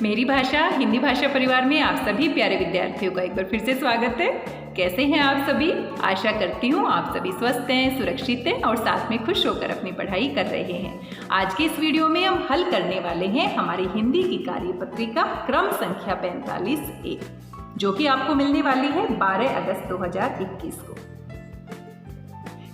मेरी भाषा हिंदी भाषा परिवार में आप सभी प्यारे विद्यार्थियों का एक बार फिर से स्वागत है। कैसे हैं आप सभी? आशा करती हूँ आप सभी स्वस्थ हैं, सुरक्षित हैं और साथ में खुश होकर अपनी पढ़ाई कर रहे हैं। आज के इस वीडियो में हम हल करने वाले हैं हमारी हिंदी की कार्यपत्रिका क्रम संख्या 45A, जो कि आपको मिलने वाली है 12 अगस्त 2021 को।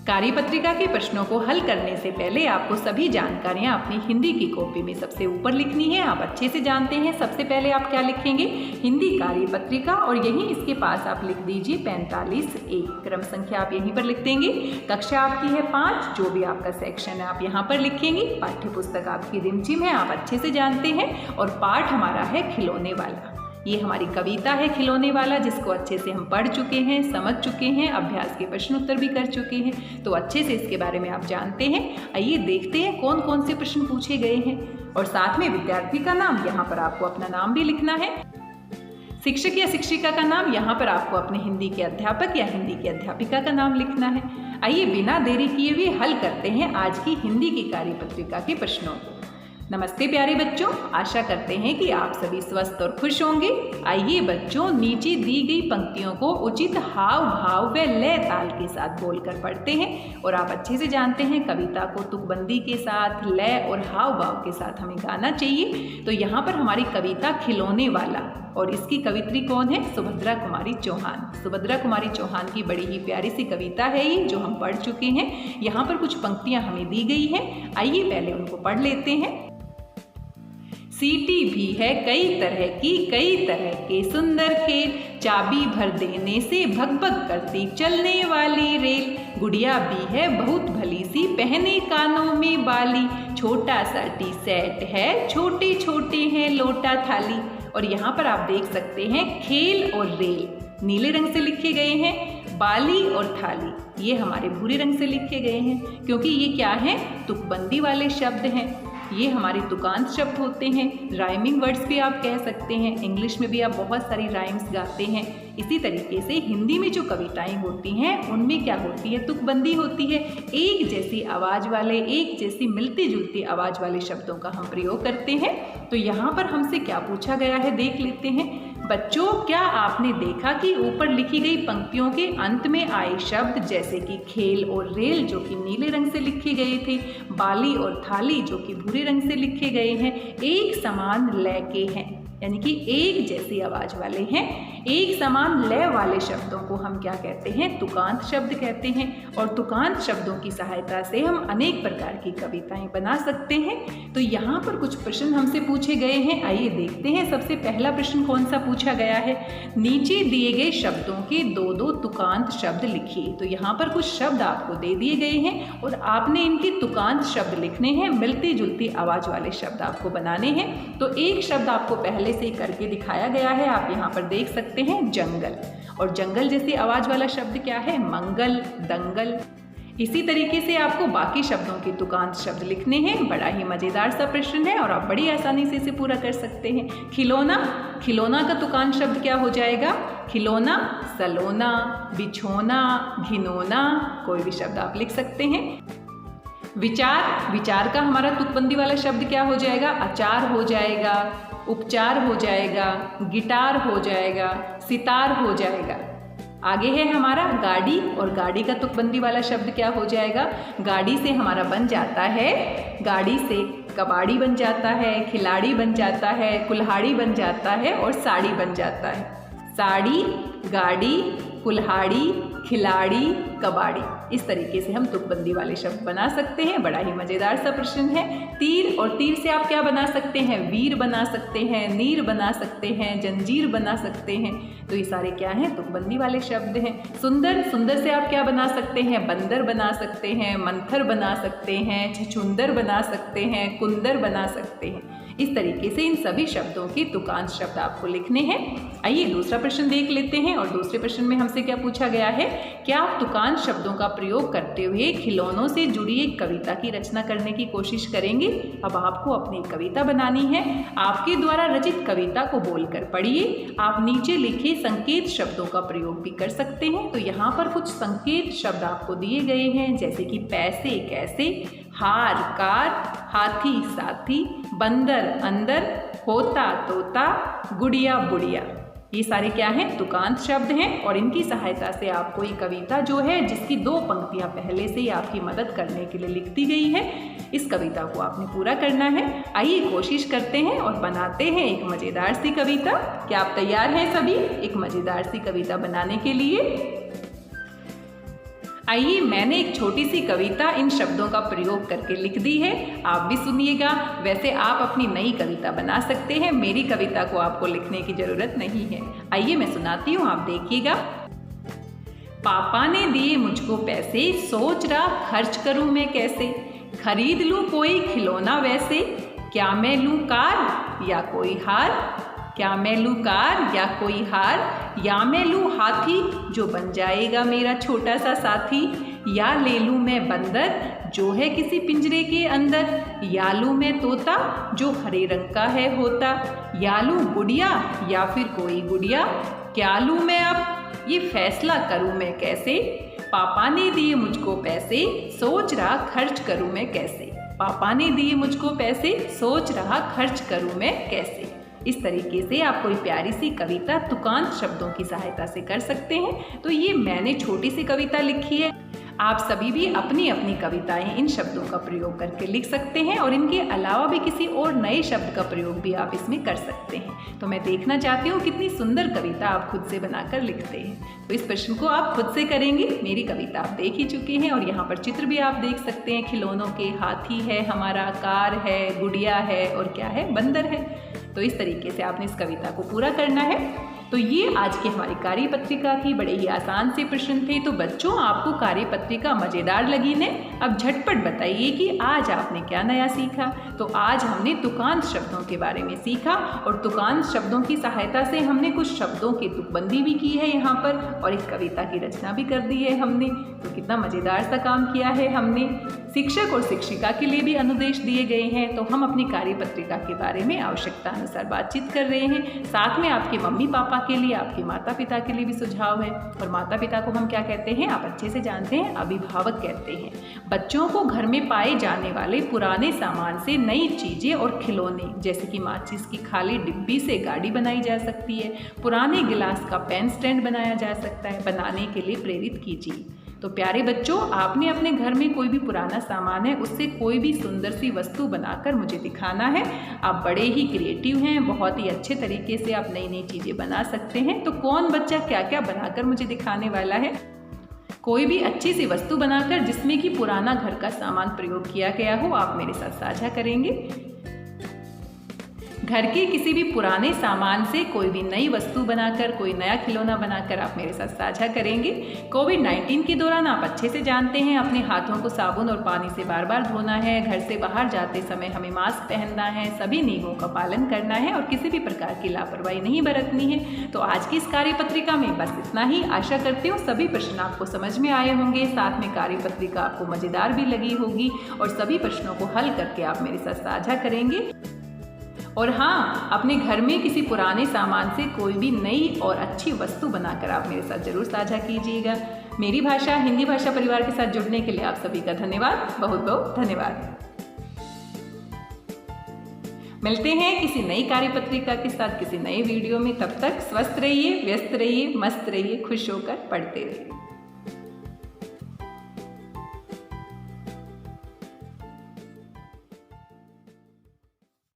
कार्यपत्रिका के प्रश्नों को हल करने से पहले आपको सभी जानकारियां अपनी हिंदी की कॉपी में सबसे ऊपर लिखनी है। आप अच्छे से जानते हैं। सबसे पहले आप क्या लिखेंगे? हिंदी कार्यपत्रिका, और यहीं इसके पास आप लिख दीजिए 45A। क्रम संख्या आप यहीं पर लिख देंगे। कक्षा आपकी है 5, जो भी आपका सेक्शन है आप यहाँ पर लिखेंगे। पाठ्य पुस्तक आपकी रिमझिम है, आप अच्छे से जानते हैं। और पाठ हमारा है खिलौने वाला। ये हमारी कविता है खिलौने वाला, जिसको अच्छे से हम पढ़ चुके हैं, समझ चुके हैं, अभ्यास के प्रश्न उत्तर भी कर चुके हैं, तो अच्छे से इसके बारे में आप जानते हैं। आइए देखते हैं कौन कौन से प्रश्न पूछे गए हैं। और साथ में विद्यार्थी का नाम, यहाँ पर आपको अपना नाम भी लिखना है। शिक्षक या शिक्षिका का नाम, यहाँ पर आपको अपने हिंदी के अध्यापक या हिंदी की अध्यापिका का नाम लिखना है। आइए बिना देरी किए हुए हल करते हैं आज की हिंदी की कार्यपत्रिका के प्रश्नों को। नमस्ते प्यारे बच्चों, आशा करते हैं कि आप सभी स्वस्थ और खुश होंगे। आइए बच्चों, नीचे दी गई पंक्तियों को उचित हाव भाव व लय ताल के साथ बोलकर पढ़ते हैं। और आप अच्छे से जानते हैं कविता को तुकबंदी के साथ, लय और हाव भाव के साथ हमें गाना चाहिए। तो यहाँ पर हमारी कविता खिलौने वाला, और इसकी कवित्री कौन है? सुभद्रा कुमारी चौहान। सुभद्रा कुमारी चौहान की बड़ी ही प्यारी सी कविता है ये, जो हम पढ़ चुके हैं। यहाँ पर कुछ पंक्तियाँ हमें दी गई हैं, आइए पहले उनको पढ़ लेते हैं। सीटी भी है कई तरह के सुंदर खेल, चाबी भर देने से भग भग करती चलने वाली रेल। गुड़िया भी है बहुत भली सी, पहने कानों में बाली, छोटा सा टी सेट है, छोटे छोटे हैं लोटा थाली। और यहाँ पर आप देख सकते हैं खेल और रेल नीले रंग से लिखे गए हैं, बाली और थाली ये हमारे भूरे रंग से लिखे गए हैं, क्योंकि ये क्या है? तुकबंदी वाले शब्द हैं। ये हमारे तुकांत शब्द होते हैं। राइमिंग वर्ड्स भी आप कह सकते हैं। इंग्लिश में भी आप बहुत सारी राइम्स गाते हैं। इसी तरीके से हिंदी में जो कविताएं होती हैं उनमें क्या होती है? तुकबंदी होती है। एक जैसी आवाज़ वाले, एक जैसी मिलती जुलती आवाज़ वाले शब्दों का हम प्रयोग करते हैं। तो यहाँ पर हमसे क्या पूछा गया है, देख लेते हैं। बच्चों, क्या आपने देखा कि ऊपर लिखी गई पंक्तियों के अंत में आए शब्द जैसे कि खेल और रेल, जो कि नीले रंग से लिखे गए थे, बाली और थाली, जो कि भूरे रंग से लिखे गए हैं, एक समान लय के हैं, यानी कि एक जैसी आवाज़ वाले हैं। एक समान लय वाले शब्दों को हम क्या कहते हैं? तुकांत शब्द कहते हैं। और तुकांत शब्दों की सहायता से हम अनेक प्रकार की कविताएं बना सकते हैं। तो यहाँ पर कुछ प्रश्न हमसे पूछे गए हैं, आइए देखते हैं। सबसे पहला प्रश्न कौन सा पूछा गया है? नीचे दिए गए शब्दों के दो दो तुकांत शब्द लिखिए। तो यहाँ पर कुछ शब्द आपको दे दिए गए हैं और आपने इनके तुकांत शब्द लिखने हैं। मिलती जुलती आवाज़ वाले शब्द आपको बनाने हैं। तो एक शब्द आपको पहले से करके दिखाया गया है, आप यहाँ पर देख सकते हैं, जंगल। और जंगल जैसी आवाज वाला शब्द क्या है? मंगल, दंगल। इसी तरीके से आपको बाकी शब्दों के तुकांत शब्द लिखने हैं। बड़ा ही मजेदार सा प्रश्न है और आप बड़ी आसानी से इसे पूरा कर सकते हैं। खिलौना, खिलौना का तुकांत शब्द क्या हो जाएगा? खिलौना, सलोना, बिछोना, घिनौना, कोई भी शब्द आप लिख सकते हैं। विचार, विचार का हमारा तुकबंदी वाला शब्द क्या हो जाएगा? अचार हो जाएगा, उपचार हो जाएगा, गिटार हो जाएगा, सितार हो जाएगा। आगे है हमारा गाड़ी, और गाड़ी का तुकबंदी वाला शब्द क्या हो जाएगा? गाड़ी से हमारा बन जाता है, गाड़ी से कबाड़ी बन जाता है, खिलाड़ी बन जाता है, कुल्हाड़ी बन जाता है और साड़ी बन जाता है। साड़ी, गाड़ी, कुल्हाड़ी, खिलाड़ी, कबाड़ी, इस तरीके से हम तुकबंदी वाले शब्द बना सकते हैं। बड़ा ही मज़ेदार सा प्रश्न है। तीर, और तीर से आप क्या बना सकते हैं? वीर बना सकते हैं, नीर बना सकते हैं, जंजीर बना सकते हैं। तो ये सारे क्या हैं? तुकबंदी वाले शब्द हैं। सुंदर, सुंदर से आप क्या बना सकते हैं? बंदर बना सकते हैं, मंथर बना सकते हैं, छछुंदर बना सकते हैं, कुंदर बना सकते हैं। इस तरीके से इन सभी शब्दों के तुकांत शब्द आपको लिखने हैं। आइए दूसरा प्रश्न देख लेते हैं। और दूसरे प्रश्न में हमसे क्या पूछा गया है? क्या आप तुकांत शब्दों का प्रयोग करते हुए खिलौनों से जुड़ी एक कविता की रचना करने की कोशिश करेंगे? अब आपको अपनी कविता बनानी है। आपके द्वारा रचित कविता को बोलकर पढ़िए। आप नीचे लिखे संकेत शब्दों का प्रयोग भी कर सकते हैं। तो यहाँ पर कुछ संकेत शब्द आपको दिए गए हैं, जैसे कि पैसे कैसे, हार कार, हाथी साथी, बंदर अंदर, होता तोता, गुड़िया बुढ़िया। ये सारे क्या हैं? तुकांत शब्द हैं और इनकी सहायता से आपको ये कविता जो है, जिसकी 2 पंक्तियां पहले से ही आपकी मदद करने के लिए लिख दी गई है, इस कविता को आपने पूरा करना है। आइए कोशिश करते हैं और बनाते हैं एक मज़ेदार सी कविता। क्या आप तैयार हैं सभी एक मज़ेदार सी कविता बनाने के लिए? आइए, मैंने एक छोटी सी कविता इन शब्दों का प्रयोग करके लिख दी है, आप भी सुनिएगा। वैसे आप अपनी नई कविता बना सकते हैं, मेरी कविता को आपको लिखने की ज़रूरत नहीं है। आइए मैं सुनाती हूँ, आप देखिएगा। पापा ने दिए मुझको पैसे, सोच रहा खर्च करूँ मैं कैसे, खरीद लूँ कोई खिलौना वैसे, क्या मैं लूँ कार या कोई हार, क्या मैं लूँ कार या कोई हार, या मैं लूँ हाथी जो बन जाएगा मेरा छोटा सा साथी, या ले लूँ मैं बंदर जो है किसी पिंजरे के अंदर, या लूँ मैं तोता जो हरे रंग का है होता, या लूँ गुड़िया या फिर कोई गुड़िया, क्या लूँ मैं अब ये फैसला करूँ मैं कैसे, पापा ने दिए मुझको पैसे, सोच रहा खर्च करूँ मैं कैसे, पापा ने दिए मुझको पैसे, सोच रहा खर्च करूँ मैं कैसे। इस तरीके से आप कोई प्यारी सी कविता तुकांत शब्दों की सहायता से कर सकते हैं। तो ये मैंने छोटी सी कविता लिखी है, आप सभी भी अपनी अपनी कविताएं इन शब्दों का प्रयोग करके लिख सकते हैं और इनके अलावा भी किसी और नए शब्द का प्रयोग भी आप इसमें कर सकते हैं। तो मैं देखना चाहती हूँ कितनी सुंदर कविता आप खुद से बनाकर लिखते हैं। तो इस प्रश्न को आप खुद से करेंगे। मेरी कविता आप देख ही चुके हैं और यहाँ पर चित्र भी आप देख सकते हैं खिलौनों के, हाथी है हमारा, कार है, गुड़िया है और क्या है, बंदर है। तो इस तरीके से आपने इस कविता को पूरा करना है। तो ये आज की हमारी कार्यपत्रिका थी, बड़े ही आसान से प्रश्न थे। तो बच्चों, आपको कार्यपत्रिका मज़ेदार लगी ने? अब झटपट बताइए कि आज आपने क्या नया सीखा। तो आज हमने तुकांत शब्दों के बारे में सीखा और तुकांत शब्दों की सहायता से हमने कुछ शब्दों की तुकबंदी भी की है यहाँ पर और एक कविता की रचना भी कर दी है हमने। तो कितना मज़ेदार सा काम किया है हमने। शिक्षक और शिक्षिका के लिए भी अनुदेश दिए गए हैं। तो हम अपनी कार्यपत्रिका के बारे में आवश्यकता अनुसार बातचीत कर रहे हैं। साथ में आपके मम्मी पापा के लिए, आपके माता पिता के लिए भी सुझाव है। और माता पिता को हम क्या कहते हैं, आप अच्छे से जानते हैं, अभिभावक कहते हैं। बच्चों को घर में पाए जाने वाले पुराने सामान से नई चीज़ें और खिलौने, जैसे कि माचिस की खाली डिब्बी से गाड़ी बनाई जा सकती है, पुराने गिलास का पेन स्टैंड बनाया जा सकता है, बनाने के लिए प्रेरित कीजिए। तो प्यारे बच्चों, आपने अपने घर में कोई भी पुराना सामान है, उससे कोई भी सुंदर सी वस्तु बनाकर मुझे दिखाना है। आप बड़े ही क्रिएटिव हैं, बहुत ही अच्छे तरीके से आप नई नई चीज़ें बना सकते हैं। तो कौन बच्चा क्या क्या बनाकर मुझे दिखाने वाला है? कोई भी अच्छी सी वस्तु बनाकर जिसमें कि पुराना घर का सामान प्रयोग किया गया हो, आप मेरे साथ साझा करेंगे। घर के किसी भी पुराने सामान से कोई भी नई वस्तु बनाकर, कोई नया खिलौना बनाकर आप मेरे साथ साझा करेंगे। कोविड-19 के दौरान आप अच्छे से जानते हैं, अपने हाथों को साबुन और पानी से बार बार धोना है, घर से बाहर जाते समय हमें मास्क पहनना है, सभी नियमों का पालन करना है और किसी भी प्रकार की लापरवाही नहीं बरतनी है। तो आज की इस कार्यपत्रिका में बस इतना ही। आशा करती हूँ सभी प्रश्न आपको समझ में आए होंगे, साथ में कार्यपत्रिका आपको मज़ेदार भी लगी होगी और सभी प्रश्नों को हल करके आप मेरे साथ साझा करेंगे। और हाँ, अपने घर में किसी पुराने सामान से कोई भी नई और अच्छी वस्तु बनाकर आप मेरे साथ जरूर साझा कीजिएगा। मेरी भाषा हिंदी भाषा परिवार के साथ जुड़ने के लिए आप सभी का धन्यवाद, बहुत बहुत धन्यवाद। मिलते हैं किसी नई कार्यपत्रिका के साथ किसी नए वीडियो में। तब तक स्वस्थ रहिए, व्यस्त रहिए, मस्त रहिए, खुश होकर पढ़ते रहिए।